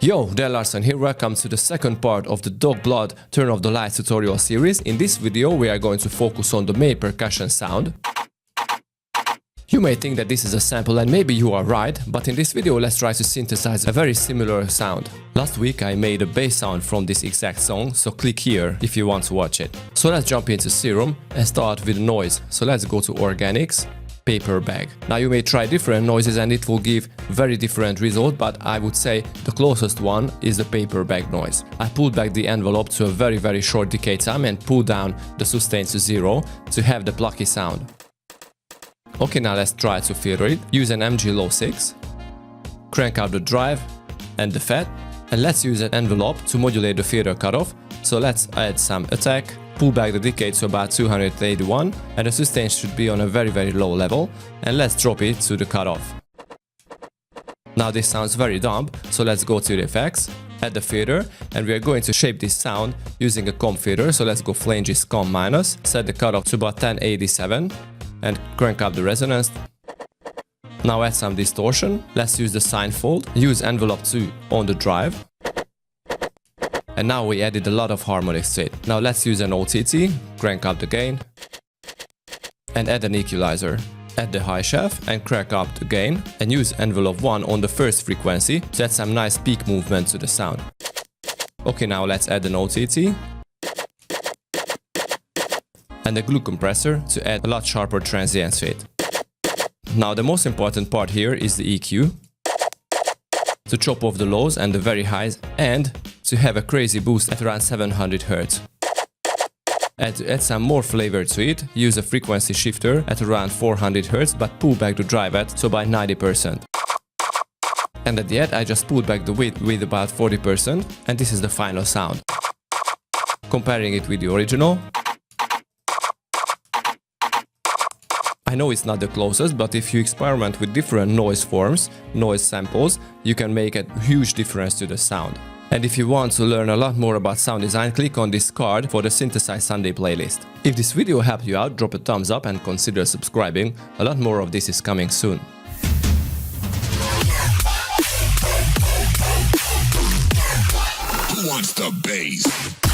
Yo, there Larson here, welcome to the second part of the Dog Blood Turn Off the Lights tutorial series. In this video we are going to focus on the main percussion sound. You may think that this is a sample and maybe you are right, but in this video let's try to synthesize a very similar sound. Last week I made a bass sound from this exact song, so click here if you want to watch it. So let's jump into Serum and start with noise. So let's go to Organics, Paper Bag. Now you may try different noises and it will give very different result, but I would say the closest one is the paper bag noise. I pulled back the envelope to a very short decay time and pulled down the sustain to 0 to have the plucky sound. Okay, now let's try to filter it. Use an MG Low 6, crank out the drive and the FET, and let's use an envelope to modulate the filter cutoff. So let's add some attack, pull back the decay to about 281, and the sustain should be on a very low level, and let's drop it to the cutoff. Now this sounds very dumb, so let's go to the effects, add the filter, and we are going to shape this sound using a comp filter. So let's go flanges comp minus, set the cutoff to about 1087, and crank up the resonance. Now add some distortion, let's use the sine fold, use envelope 2 on the drive. And now we added a lot of harmonics to it. Now let's use an OTT, crank up the gain, and add an equalizer. Add the high shelf and crank up the gain, and use envelope 1 on the first frequency to add some nice peak movement to the sound. Okay, now let's add an OTT and a glue compressor to add a lot sharper transients to it. Now the most important part here is the EQ, to chop off the lows and the very highs, and to have a crazy boost at around 700 Hz. And to add some more flavor to it, use a frequency shifter at around 400 Hz, but pull back the drive at so by 90%. And at the end I just pulled back the width with about 40%, and this is the final sound. Comparing it with the original, I know it's not the closest, but if you experiment with different noise forms, noise samples, you can make a huge difference to the sound. And if you want to learn a lot more about sound design, click on this card for the Synthesize Sunday playlist. If this video helped you out, drop a thumbs up and consider subscribing. A lot more of this is coming soon. Who wants the bass?